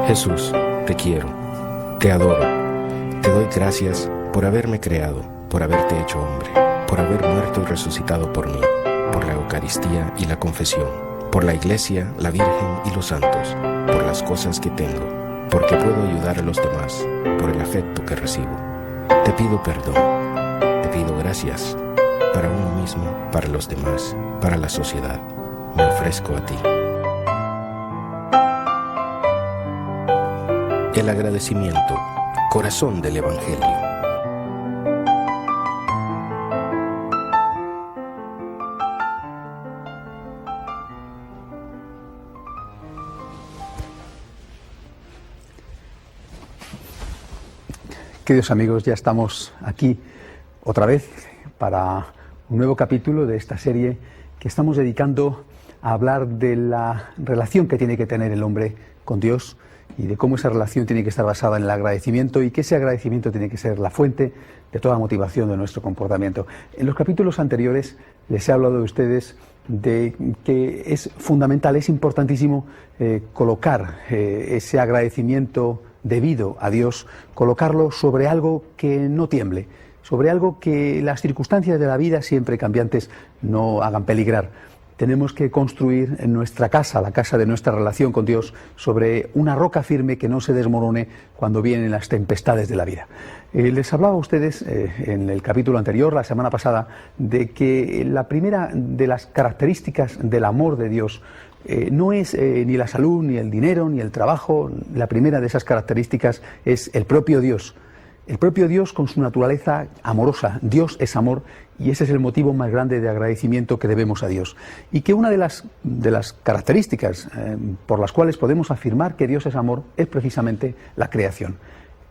Jesús, te quiero, te adoro, te doy gracias por haberme creado, por haberte hecho hombre, por haber muerto y resucitado por mí, por la Eucaristía y la confesión, por la Iglesia, la Virgen y los santos, por las cosas que tengo, porque puedo ayudar a los demás, por el afecto que recibo. Te pido perdón, te pido gracias, para uno mismo, para los demás, para la sociedad. Me ofrezco a ti. El agradecimiento, corazón del Evangelio. Queridos amigos, ya estamos aquí otra vez para un nuevo capítulo de esta serie que estamos dedicando a hablar de la relación que tiene que tener el hombre con Dios y de cómo esa relación tiene que estar basada en el agradecimiento y que ese agradecimiento tiene que ser la fuente de toda motivación de nuestro comportamiento. En los capítulos anteriores les he hablado de ustedes de que es fundamental, es importantísimo colocar ese agradecimiento debido a Dios, colocarlo sobre algo que no tiemble, sobre algo que las circunstancias de la vida, siempre cambiantes, no hagan peligrar. Tenemos que construir en nuestra casa, la casa de nuestra relación con Dios, sobre una roca firme que no se desmorone cuando vienen las tempestades de la vida. Les hablaba a ustedes en el capítulo anterior, la semana pasada, de que la primera de las características del amor de Dios no es ni la salud, ni el dinero, ni el trabajo. La primera de esas características es el propio Dios. El propio Dios con su naturaleza amorosa. Dios es amor y ese es el motivo más grande de agradecimiento que debemos a Dios. Y que una de las características por las cuales podemos afirmar que Dios es amor es precisamente la creación.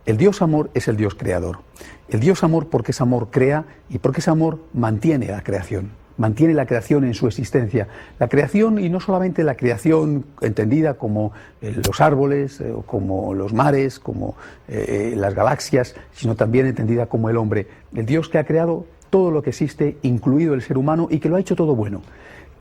El Dios amor es el Dios creador. El Dios amor, porque es amor, crea, y porque es amor, mantiene la creación. Mantiene la creación en su existencia. La creación, y no solamente la creación entendida como los árboles, como los mares, como las galaxias, sino también entendida como el hombre. El Dios que ha creado todo lo que existe, incluido el ser humano, y que lo ha hecho todo bueno.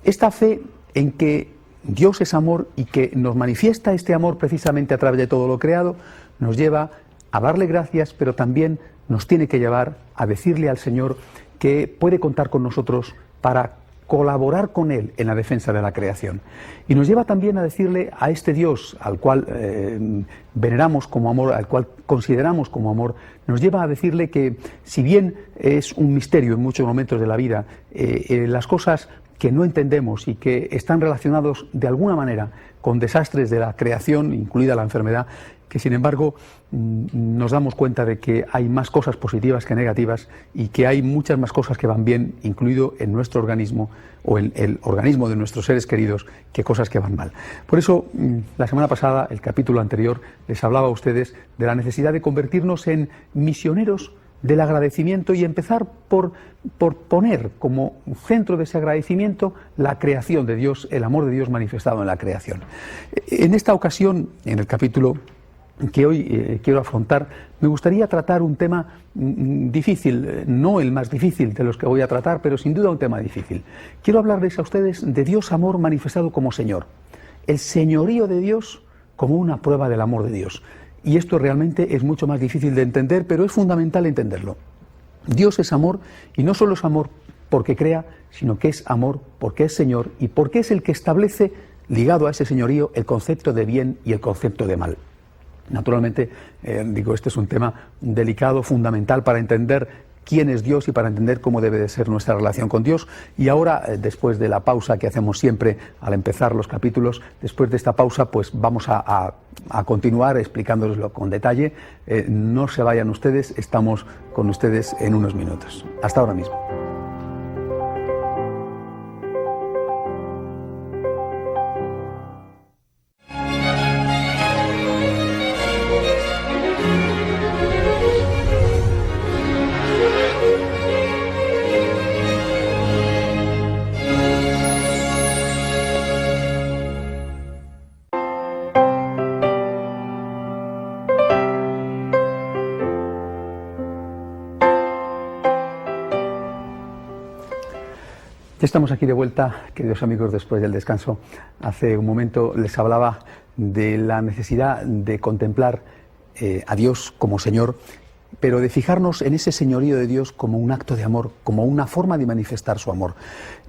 Esta fe en que Dios es amor y que nos manifiesta este amor precisamente a través de todo lo creado, nos lleva a darle gracias, pero también nos tiene que llevar a decirle al Señor que puede contar con nosotros para colaborar con Él en la defensa de la creación. Y nos lleva también a decirle a este Dios al cual veneramos como amor, al cual consideramos como amor, nos lleva a decirle que si bien es un misterio en muchos momentos de la vida, las cosas que no entendemos y que están relacionados de alguna manera con desastres de la creación, incluida la enfermedad, que sin embargo nos damos cuenta de que hay más cosas positivas que negativas y que hay muchas más cosas que van bien, incluido en nuestro organismo o en el organismo de nuestros seres queridos, que cosas que van mal. Por eso, la semana pasada, el capítulo anterior, les hablaba a ustedes de la necesidad de convertirnos en misioneros del agradecimiento y empezar por poner como centro de ese agradecimiento la creación de Dios, el amor de Dios manifestado en la creación. En esta ocasión, en el capítulo que hoy quiero afrontar, me gustaría tratar un tema difícil, no el más difícil de los que voy a tratar, pero sin duda un tema difícil. Quiero hablarles a ustedes de Dios amor manifestado como Señor, el señorío de Dios como una prueba del amor de Dios. Y esto realmente es mucho más difícil de entender, pero es fundamental entenderlo. Dios es amor, y no solo es amor porque crea, sino que es amor porque es Señor y porque es el que establece, ligado a ese señorío, el concepto de bien y el concepto de mal. Naturalmente, este es un tema delicado, fundamental para entender quién es Dios y para entender cómo debe de ser nuestra relación con Dios. Y ahora, después de la pausa que hacemos siempre al empezar los capítulos, después de esta pausa, pues vamos a continuar explicándoslo con detalle. No se vayan ustedes, estamos con ustedes en unos minutos. Hasta ahora mismo. Ya estamos aquí de vuelta, queridos amigos, después del descanso. Hace un momento les hablaba de la necesidad de contemplar a Dios como Señor, pero de fijarnos en ese señorío de Dios como un acto de amor, como una forma de manifestar su amor.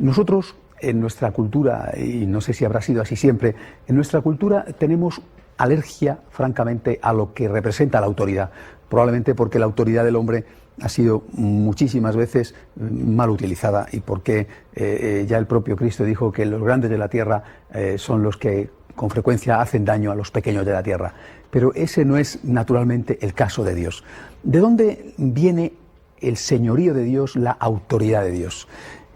Nosotros, en nuestra cultura, y no sé si habrá sido así siempre, en nuestra cultura tenemos alergia, francamente, a lo que representa la autoridad, probablemente porque la autoridad del hombre ha sido muchísimas veces mal utilizada y porque ya el propio Cristo dijo que los grandes de la tierra son los que con frecuencia hacen daño a los pequeños de la tierra. Pero ese no es naturalmente el caso de Dios. ¿De dónde viene el señorío de Dios, la autoridad de Dios?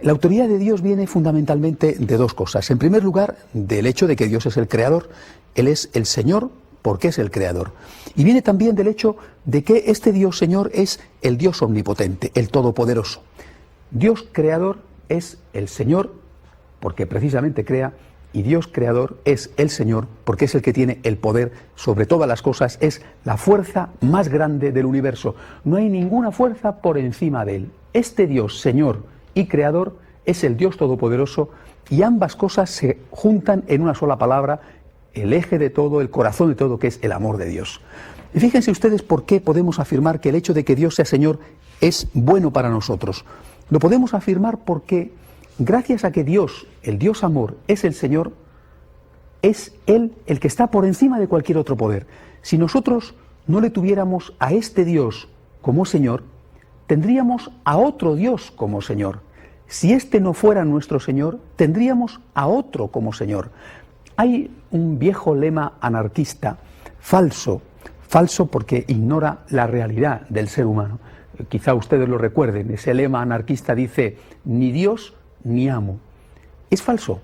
La autoridad de Dios viene fundamentalmente de dos cosas. En primer lugar, del hecho de que Dios es el creador. Él es el Señor porque es el creador. Y viene también del hecho de que este Dios Señor es el Dios omnipotente, el todopoderoso. Dios creador es el Señor porque precisamente crea, y Dios creador es el Señor porque es el que tiene el poder sobre todas las cosas, es la fuerza más grande del universo. No hay ninguna fuerza por encima de él. Este Dios Señor y creador es el Dios todopoderoso, y ambas cosas se juntan en una sola palabra, el eje de todo, el corazón de todo, que es el amor de Dios. Y fíjense ustedes por qué podemos afirmar que el hecho de que Dios sea Señor es bueno para nosotros. Lo podemos afirmar porque gracias a que Dios, el Dios amor, es el Señor, es Él el que está por encima de cualquier otro poder. Si nosotros no le tuviéramos a este Dios como Señor, tendríamos a otro Dios como Señor. Si este no fuera nuestro Señor, tendríamos a otro como Señor. Hay un viejo lema anarquista, falso porque ignora la realidad del ser humano. Quizá ustedes lo recuerden, ese lema anarquista dice, ni Dios ni amo. Es falso.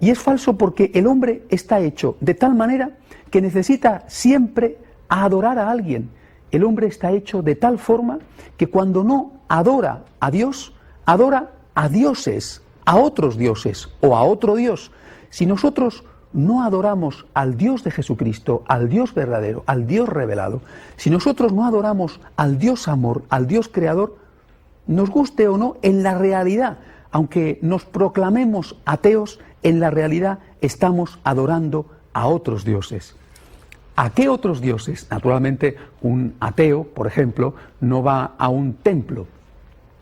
Y es falso porque el hombre está hecho de tal manera que necesita siempre adorar a alguien. El hombre está hecho de tal forma que cuando no adora a Dios, adora a dioses, a otros dioses o a otro Dios. Si nosotros no adoramos al Dios de Jesucristo, al Dios verdadero, al Dios revelado, si nosotros no adoramos al Dios amor, al Dios creador, nos guste o no, en la realidad, aunque nos proclamemos ateos, en la realidad estamos adorando a otros dioses. ¿A qué otros dioses? Naturalmente, un ateo, por ejemplo, no va a un templo.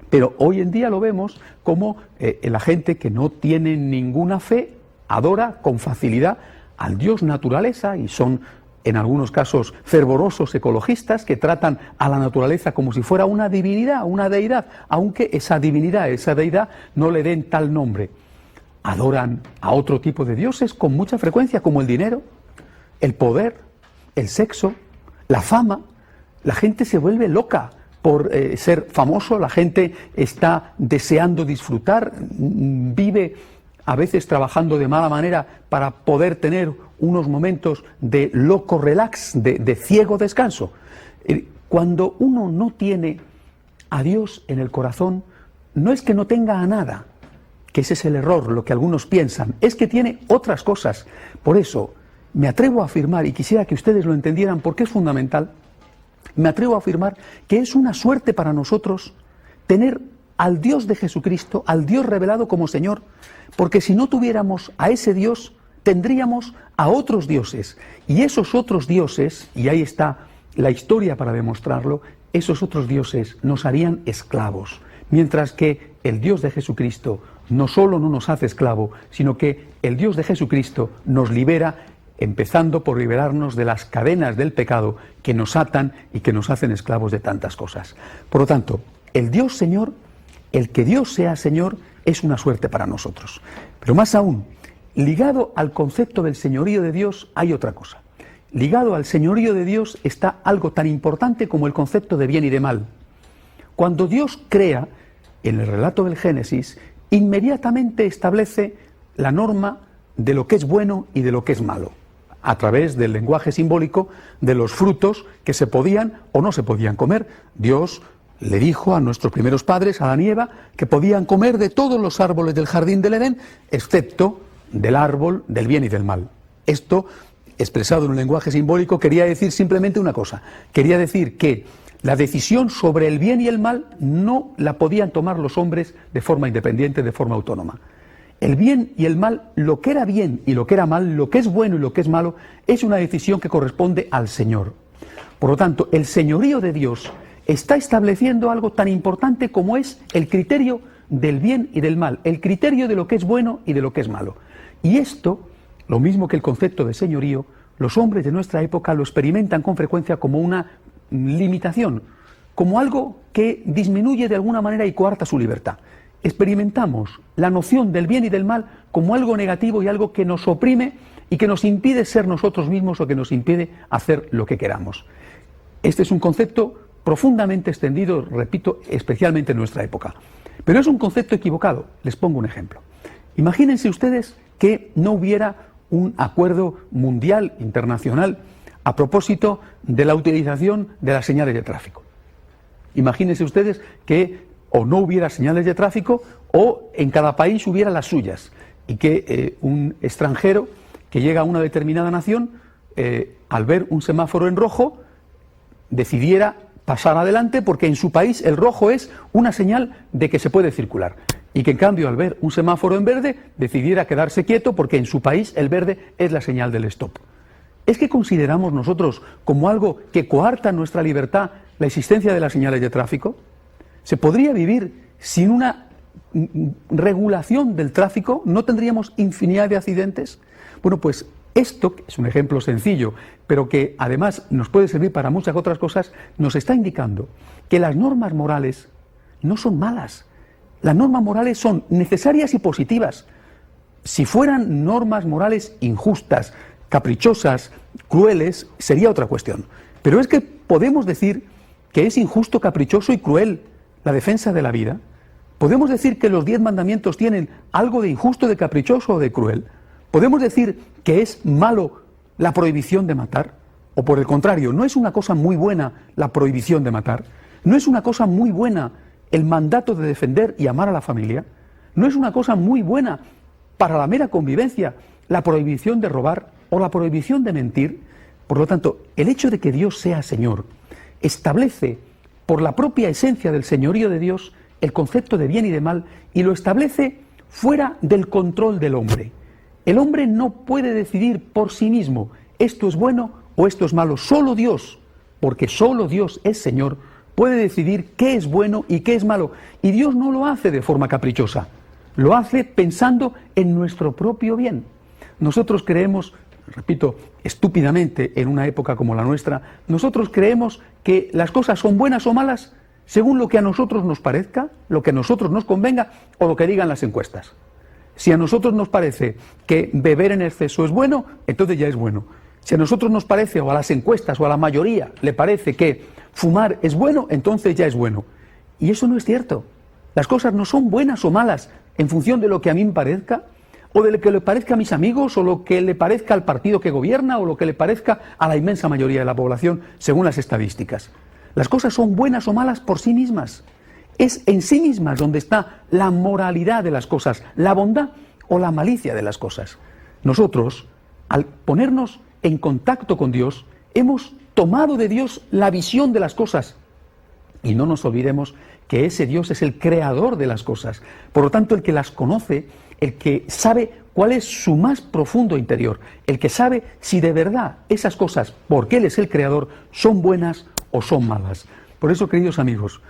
Pero hoy en día lo vemos como la gente que no tiene ninguna fe adora con facilidad al Dios naturaleza, y son en algunos casos fervorosos ecologistas que tratan a la naturaleza como si fuera una divinidad, una deidad, aunque esa divinidad, esa deidad no le den tal nombre. Adoran a otro tipo de dioses con mucha frecuencia, como el dinero, el poder, el sexo, la fama. La gente se vuelve loca por ser famoso, la gente está deseando disfrutar, vive a veces trabajando de mala manera para poder tener unos momentos de loco relax, de ciego descanso. Cuando uno no tiene a Dios en el corazón, no es que no tenga a nada, que ese es el error, lo que algunos piensan, es que tiene otras cosas. Por eso me atrevo a afirmar, y quisiera que ustedes lo entendieran porque es fundamental, me atrevo a afirmar que es una suerte para nosotros tener al Dios de Jesucristo, al Dios revelado como Señor, porque si no tuviéramos a ese Dios, tendríamos a otros dioses, y esos otros dioses, y ahí está la historia para demostrarlo, esos otros dioses nos harían esclavos, mientras que el Dios de Jesucristo no solo no nos hace esclavo, sino que el Dios de Jesucristo nos libera, empezando por liberarnos de las cadenas del pecado que nos atan y que nos hacen esclavos de tantas cosas. Por lo tanto, el Dios Señor, el que Dios sea Señor, es una suerte para nosotros. Pero más aún, ligado al concepto del señorío de Dios hay otra cosa. Ligado al señorío de Dios está algo tan importante como el concepto de bien y de mal. Cuando Dios crea, en el relato del Génesis, inmediatamente establece la norma de lo que es bueno y de lo que es malo, a través del lenguaje simbólico de los frutos que se podían o no se podían comer. Dios le dijo a nuestros primeros padres, a Adán y Eva, que podían comer de todos los árboles del jardín del Edén, excepto del árbol del bien y del mal. Esto, expresado en un lenguaje simbólico, quería decir simplemente una cosa. Quería decir que La decisión sobre el bien y el mal no la podían tomar los hombres de forma independiente, de forma autónoma. El bien y el mal, lo que era bien y lo que era mal, lo que es bueno y lo que es malo, es una decisión que corresponde al Señor. Por lo tanto, el señorío de Dios está estableciendo algo tan importante como es el criterio del bien y del mal, el criterio de lo que es bueno y de lo que es malo. Y esto, lo mismo que el concepto de señorío, los hombres de nuestra época lo experimentan con frecuencia como una limitación, como algo que disminuye de alguna manera y coarta su libertad. Experimentamos la noción del bien y del mal como algo negativo y algo que nos oprime y que nos impide ser nosotros mismos o que nos impide hacer lo que queramos. Este es un concepto profundamente extendido, repito, especialmente en nuestra época. Pero es un concepto equivocado. Les pongo un ejemplo. Imagínense ustedes que no hubiera un acuerdo mundial, internacional, a propósito de la utilización de las señales de tráfico. Imagínense ustedes que o no hubiera señales de tráfico o en cada país hubiera las suyas y que un extranjero que llega a una determinada nación, al ver un semáforo en rojo, decidiera pasar adelante porque en su país el rojo es una señal de que se puede circular y que en cambio al ver un semáforo en verde decidiera quedarse quieto porque en su país el verde es la señal del stop. ¿Es que consideramos nosotros como algo que coarta nuestra libertad la existencia de las señales de tráfico? ¿Se podría vivir sin una regulación del tráfico? ¿No tendríamos infinidad de accidentes? Bueno, pues esto, que es un ejemplo sencillo, pero que además nos puede servir para muchas otras cosas, nos está indicando que las normas morales no son malas. Las normas morales son necesarias y positivas. Si fueran normas morales injustas, caprichosas, crueles, sería otra cuestión. Pero es que podemos decir que es injusto, caprichoso y cruel la defensa de la vida. Podemos decir que los 10 mandamientos tienen algo de injusto, de caprichoso o de cruel. Podemos decir que es malo la prohibición de matar, o por el contrario, no es una cosa muy buena la prohibición de matar, no es una cosa muy buena el mandato de defender y amar a la familia, no es una cosa muy buena para la mera convivencia la prohibición de robar o la prohibición de mentir. Por lo tanto, el hecho de que Dios sea Señor establece por la propia esencia del señorío de Dios el concepto de bien y de mal y lo establece fuera del control del hombre. El hombre no puede decidir por sí mismo esto es bueno o esto es malo. Solo Dios, porque solo Dios es Señor, puede decidir qué es bueno y qué es malo. Y Dios no lo hace de forma caprichosa, lo hace pensando en nuestro propio bien. Nosotros creemos, repito, estúpidamente en una época como la nuestra, nosotros creemos que las cosas son buenas o malas según lo que a nosotros nos parezca, lo que a nosotros nos convenga o lo que digan las encuestas. Si a nosotros nos parece que beber en exceso es bueno, entonces ya es bueno. Si a nosotros nos parece, o a las encuestas, o a la mayoría le parece que fumar es bueno, entonces ya es bueno. Y eso no es cierto. Las cosas no son buenas o malas en función de lo que a mí me parezca, o de lo que le parezca a mis amigos, o lo que le parezca al partido que gobierna, o lo que le parezca a la inmensa mayoría de la población, según las estadísticas. Las cosas son buenas o malas por sí mismas. Es en sí mismas donde está la moralidad de las cosas, la bondad o la malicia de las cosas. Nosotros, al ponernos en contacto con Dios, hemos tomado de Dios la visión de las cosas. Y no nos olvidemos que ese Dios es el creador de las cosas. Por lo tanto, el que las conoce, el que sabe cuál es su más profundo interior, el que sabe si de verdad esas cosas, porque Él es el creador, son buenas o son malas. Por eso, queridos amigos,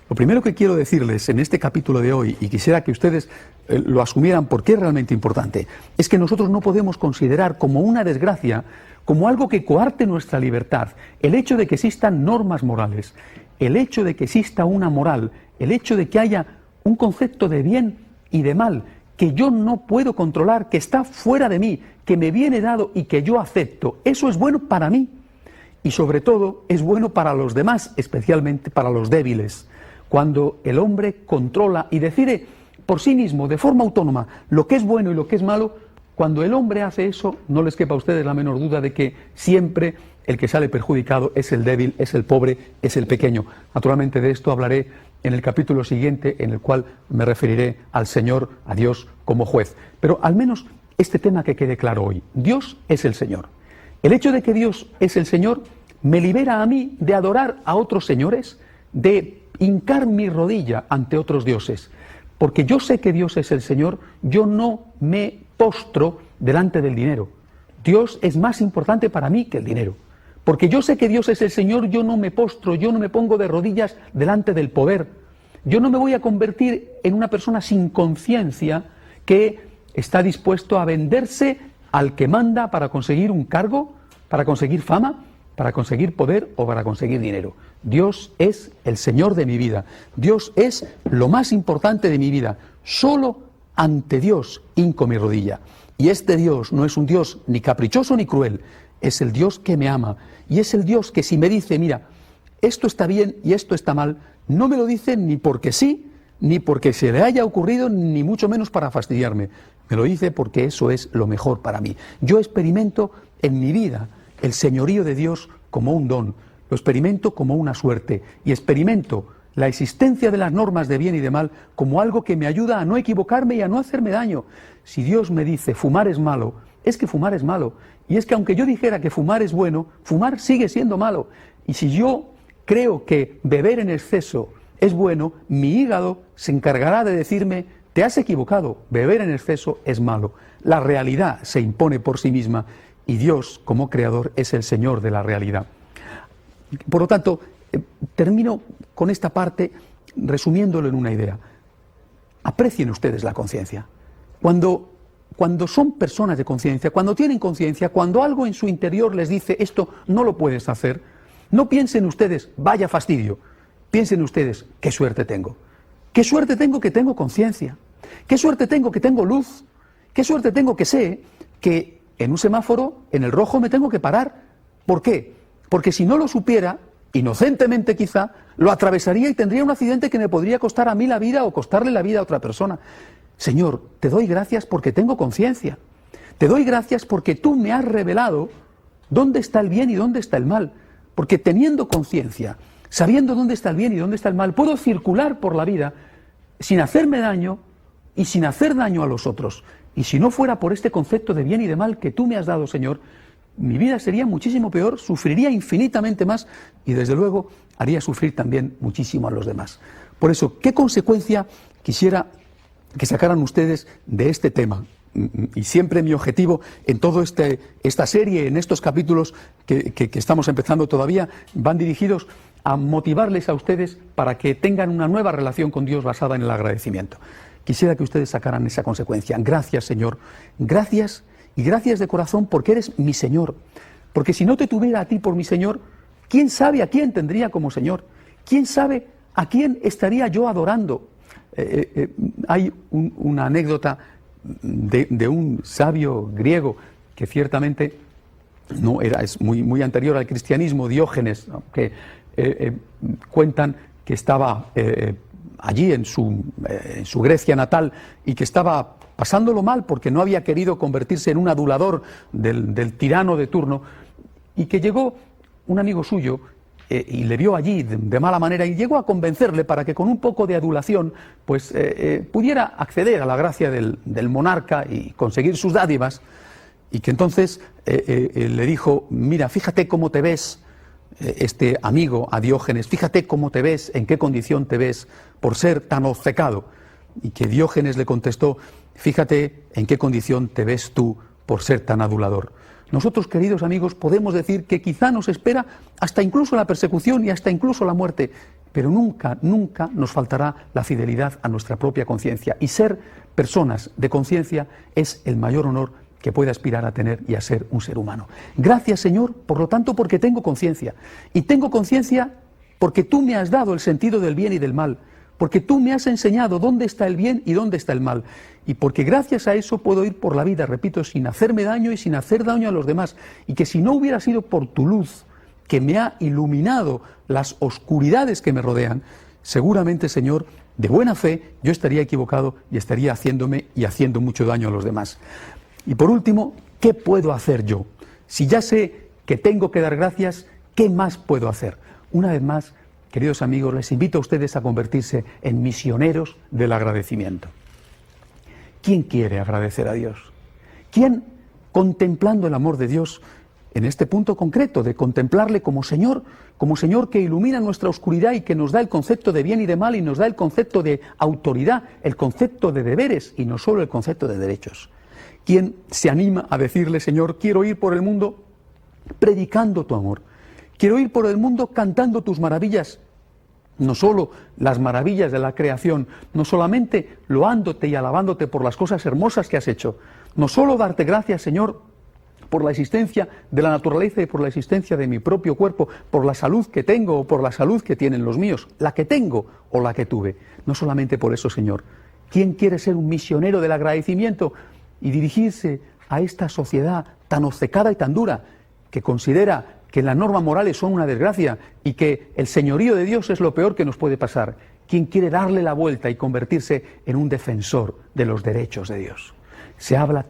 lo primero que quiero decirles en este capítulo de hoy, y quisiera que ustedes lo asumieran porque es realmente importante, es que nosotros no podemos considerar como una desgracia, como algo que coarte nuestra libertad, el hecho de que existan normas morales, el hecho de que exista una moral, el hecho de que haya un concepto de bien y de mal que yo no puedo controlar, que está fuera de mí, que me viene dado y que yo acepto. Eso es bueno para mí y sobre todo es bueno para los demás, especialmente para los débiles. Cuando el hombre controla y decide por sí mismo, de forma autónoma, lo que es bueno y lo que es malo, cuando el hombre hace eso, no les quepa a ustedes la menor duda de que siempre el que sale perjudicado es el débil, es el pobre, es el pequeño. Naturalmente de esto hablaré en el capítulo siguiente, en el cual me referiré al Señor, a Dios como juez. Pero al menos este tema que quede claro hoy. Dios es el Señor. El hecho de que Dios es el Señor me libera a mí de adorar a otros señores, de hincar mi rodilla ante otros dioses. Porque yo sé que Dios es el Señor, yo no me postro delante del dinero. Dios es más importante para mí que el dinero. Porque yo sé que Dios es el Señor, yo no me postro, yo no me pongo de rodillas delante del poder. Yo no me voy a convertir en una persona sin conciencia que está dispuesto a venderse al que manda para conseguir un cargo, para conseguir fama, para conseguir poder o para conseguir dinero. Dios es el Señor de mi vida. Dios es lo más importante de mi vida. Solo ante Dios hinco mi rodilla. Y este Dios no es un Dios ni caprichoso ni cruel. Es el Dios que me ama. Y es el Dios que si me dice, mira, esto está bien y esto está mal, no me lo dice ni porque sí, ni porque se le haya ocurrido, ni mucho menos para fastidiarme. Me lo dice porque eso es lo mejor para mí. Yo experimento en mi vida el señorío de Dios como un don, lo experimento como una suerte y experimento la existencia de las normas de bien y de mal como algo que me ayuda a no equivocarme y a no hacerme daño. Si Dios me dice fumar es malo, es que fumar es malo. Y es que aunque yo dijera que fumar es bueno, fumar sigue siendo malo. Y si yo creo que beber en exceso es bueno, mi hígado se encargará de decirme, te has equivocado, beber en exceso es malo. La realidad se impone por sí misma y Dios, como creador, es el Señor de la realidad. Por lo tanto, termino con esta parte resumiéndolo en una idea. Aprecien ustedes la conciencia. Cuando son personas de conciencia, cuando tienen conciencia, cuando algo en su interior les dice esto no lo puedes hacer, no piensen ustedes, vaya fastidio, piensen ustedes, qué suerte tengo. Qué suerte tengo que tengo conciencia. Qué suerte tengo que tengo luz. Qué suerte tengo que sé que en un semáforo, en el rojo, me tengo que parar. ¿Por qué? Porque si no lo supiera, inocentemente quizá, lo atravesaría y tendría un accidente que me podría costar a mí la vida o costarle la vida a otra persona. Señor, te doy gracias porque tengo conciencia. Te doy gracias porque tú me has revelado dónde está el bien y dónde está el mal. Porque teniendo conciencia, sabiendo dónde está el bien y dónde está el mal, puedo circular por la vida sin hacerme daño y sin hacer daño a los otros. Y si no fuera por este concepto de bien y de mal que tú me has dado, Señor, mi vida sería muchísimo peor, sufriría infinitamente más y desde luego haría sufrir también muchísimo a los demás. Por eso, ¿qué consecuencia quisiera que sacaran ustedes de este tema? Y siempre mi objetivo en toda esta serie, en estos capítulos que estamos empezando todavía, van dirigidos a motivarles a ustedes para que tengan una nueva relación con Dios basada en el agradecimiento. Quisiera que ustedes sacaran esa consecuencia. Gracias, Señor. Gracias y gracias de corazón porque eres mi Señor. Porque si no te tuviera a ti por mi Señor, ¿quién sabe a quién tendría como Señor? ¿Quién sabe a quién estaría yo adorando? Hay una anécdota de un sabio griego que ciertamente es muy anterior al cristianismo, Diógenes, que cuentan que estaba allí en su Grecia natal y que estaba pasándolo mal porque no había querido convertirse en un adulador del tirano de turno, y que llegó un amigo suyo y le vio allí de mala manera y llegó a convencerle para que con un poco de adulación pues pudiera acceder a la gracia del monarca y conseguir sus dádivas, y que entonces le dijo, mira, fíjate cómo te ves, este amigo a Diógenes, fíjate cómo te ves, en qué condición te ves por ser tan obcecado. Y que Diógenes le contestó, fíjate en qué condición te ves tú por ser tan adulador. Nosotros, queridos amigos, podemos decir que quizá nos espera hasta incluso la persecución y hasta incluso la muerte, pero nunca, nunca nos faltará la fidelidad a nuestra propia conciencia. Y ser personas de conciencia es el mayor honor que puede aspirar a tener y a ser un ser humano. Gracias, Señor, por lo tanto, porque tengo conciencia. Y tengo conciencia porque tú me has dado el sentido del bien y del mal, porque tú me has enseñado dónde está el bien y dónde está el mal, y porque gracias a eso puedo ir por la vida, repito, sin hacerme daño y sin hacer daño a los demás, y que si no hubiera sido por tu luz, que me ha iluminado las oscuridades que me rodean, seguramente, Señor, de buena fe, yo estaría equivocado y estaría haciéndome y haciendo mucho daño a los demás. Y por último, ¿qué puedo hacer yo? Si ya sé que tengo que dar gracias, ¿qué más puedo hacer? Una vez más, queridos amigos, les invito a ustedes a convertirse en misioneros del agradecimiento. ¿Quién quiere agradecer a Dios? ¿Quién, contemplando el amor de Dios, en este punto concreto de contemplarle como Señor que ilumina nuestra oscuridad y que nos da el concepto de bien y de mal y nos da el concepto de autoridad, el concepto de deberes y no solo el concepto de derechos. ¿Quién se anima a decirle, Señor, quiero ir por el mundo predicando tu amor? Quiero ir por el mundo cantando tus maravillas, no solo las maravillas de la creación, no solamente loándote y alabándote por las cosas hermosas que has hecho, no solo darte gracias, Señor, por la existencia de la naturaleza y por la existencia de mi propio cuerpo, por la salud que tengo o por la salud que tienen los míos, la que tengo o la que tuve. No solamente por eso, Señor. ¿Quién quiere ser un misionero del agradecimiento y dirigirse a esta sociedad tan obcecada y tan dura que considera que las normas morales son una desgracia y que el señorío de Dios es lo peor que nos puede pasar? ¿Quién quiere darle la vuelta y convertirse en un defensor de los derechos de Dios? Se habla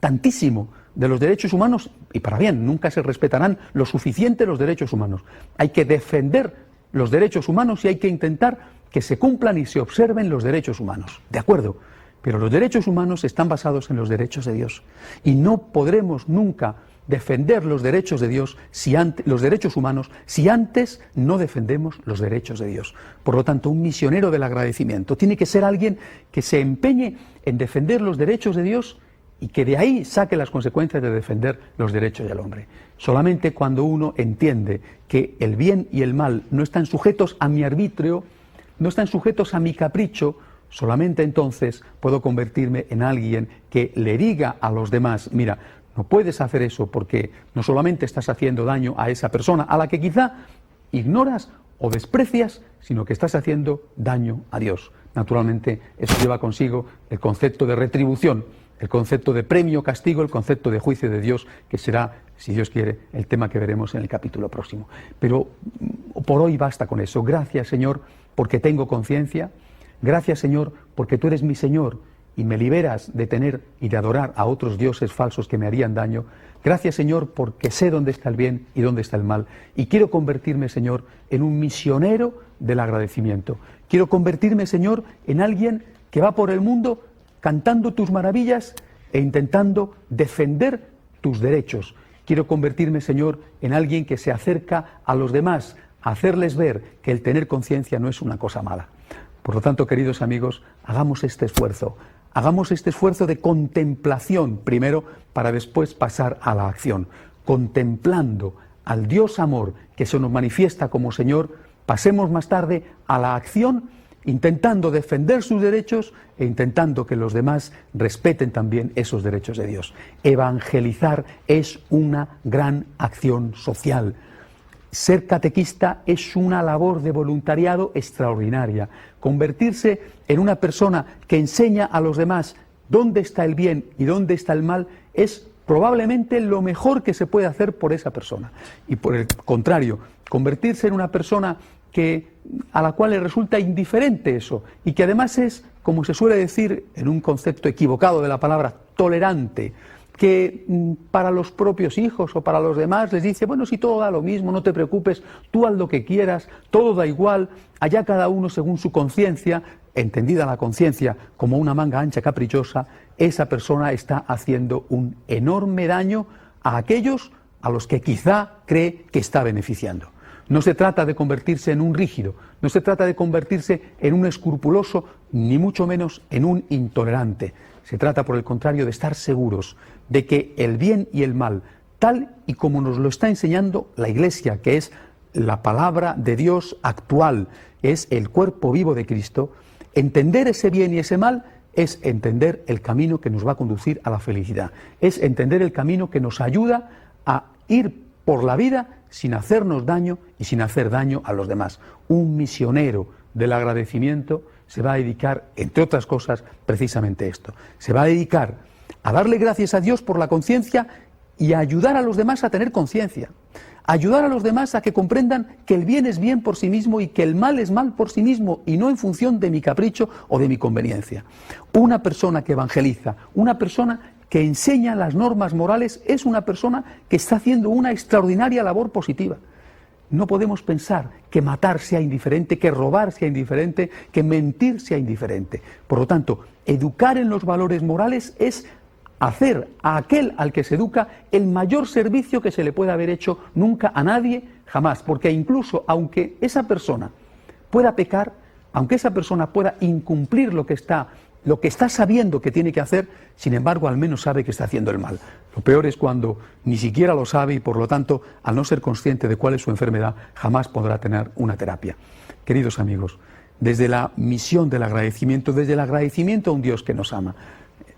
tantísimo de los derechos humanos, y para bien, nunca se respetarán lo suficiente los derechos humanos. Hay que defender los derechos humanos y hay que intentar que se cumplan y se observen los derechos humanos. De acuerdo, pero los derechos humanos están basados en los derechos de Dios. Y no podremos nunca defender los derechos de Dios, los derechos humanos, si antes no defendemos los derechos de Dios. Por lo tanto, un misionero del agradecimiento tiene que ser alguien que se empeñe en defender los derechos de Dios y que de ahí saque las consecuencias de defender los derechos del hombre. Solamente cuando uno entiende que el bien y el mal no están sujetos a mi arbitrio, no están sujetos a mi capricho, solamente entonces puedo convertirme en alguien que le diga a los demás, mira, no puedes hacer eso porque no solamente estás haciendo daño a esa persona a la que quizá ignoras o desprecias, sino que estás haciendo daño a Dios. Naturalmente, eso lleva consigo el concepto de retribución, el concepto de premio, castigo, el concepto de juicio de Dios, que será, si Dios quiere, el tema que veremos en el capítulo próximo. Pero por hoy basta con eso. Gracias, Señor, porque tengo conciencia. Gracias, Señor, porque tú eres mi Señor y me liberas de tener y de adorar a otros dioses falsos que me harían daño. Gracias, Señor, porque sé dónde está el bien y dónde está el mal. Y quiero convertirme, Señor, en un misionero del agradecimiento. Quiero convertirme, Señor, en alguien que va por el mundo cantando tus maravillas e intentando defender tus derechos. Quiero convertirme, Señor, en alguien que se acerca a los demás, a hacerles ver que el tener conciencia no es una cosa mala. Por lo tanto, queridos amigos, hagamos este esfuerzo de contemplación primero para después pasar a la acción. Contemplando al Dios amor que se nos manifiesta como Señor, pasemos más tarde a la acción intentando defender sus derechos e intentando que los demás respeten también esos derechos de Dios. Evangelizar es una gran acción social. Ser catequista es una labor de voluntariado extraordinaria. Convertirse en una persona que enseña a los demás dónde está el bien y dónde está el mal es probablemente lo mejor que se puede hacer por esa persona. Y por el contrario, convertirse en una persona a la cual le resulta indiferente eso y que además es, como se suele decir en un concepto equivocado de la palabra, tolerante, que para los propios hijos o para los demás les dice, bueno, si todo da lo mismo, no te preocupes, tú haz lo que quieras, todo da igual, allá cada uno según su conciencia, entendida la conciencia como una manga ancha caprichosa, esa persona está haciendo un enorme daño a aquellos a los que quizá cree que está beneficiando. No se trata de convertirse en un rígido, no se trata de convertirse en un escrupuloso, ni mucho menos en un intolerante. Se trata, por el contrario, de estar seguros de que el bien y el mal, tal y como nos lo está enseñando la Iglesia, que es la palabra de Dios actual, es el cuerpo vivo de Cristo, entender ese bien y ese mal es entender el camino que nos va a conducir a la felicidad, es entender el camino que nos ayuda a ir por la vida sin hacernos daño y sin hacer daño a los demás. Un misionero del agradecimiento se va a dedicar, entre otras cosas, precisamente esto. Se va a dedicar a darle gracias a Dios por la conciencia y a ayudar a los demás a tener conciencia. Ayudar a los demás a que comprendan que el bien es bien por sí mismo y que el mal es mal por sí mismo y no en función de mi capricho o de mi conveniencia. Una persona que evangeliza, una persona que enseña las normas morales es una persona que está haciendo una extraordinaria labor positiva. No podemos pensar que matar sea indiferente, que robar sea indiferente, que mentir sea indiferente. Por lo tanto, educar en los valores morales es hacer a aquel al que se educa el mayor servicio que se le puede haber hecho nunca a nadie, jamás. Porque incluso aunque esa persona pueda pecar, aunque esa persona pueda incumplir lo que está sabiendo que tiene que hacer, sin embargo, al menos sabe que está haciendo el mal. Lo peor es cuando ni siquiera lo sabe y, por lo tanto, al no ser consciente de cuál es su enfermedad, jamás podrá tener una terapia. Queridos amigos, desde la misión del agradecimiento, desde el agradecimiento a un Dios que nos ama,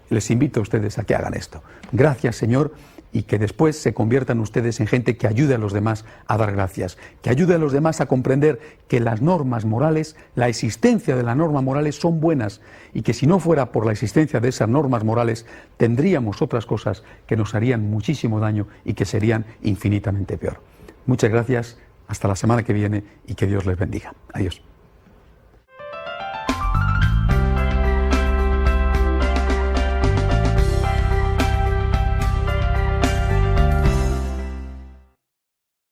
les invito a ustedes a que hagan esto. Gracias, Señor, y que después se conviertan ustedes en gente que ayude a los demás a dar gracias, que ayude a los demás a comprender que las normas morales, la existencia de las normas morales son buenas y que si no fuera por la existencia de esas normas morales tendríamos otras cosas que nos harían muchísimo daño y que serían infinitamente peor. Muchas gracias, hasta la semana que viene y que Dios les bendiga. Adiós.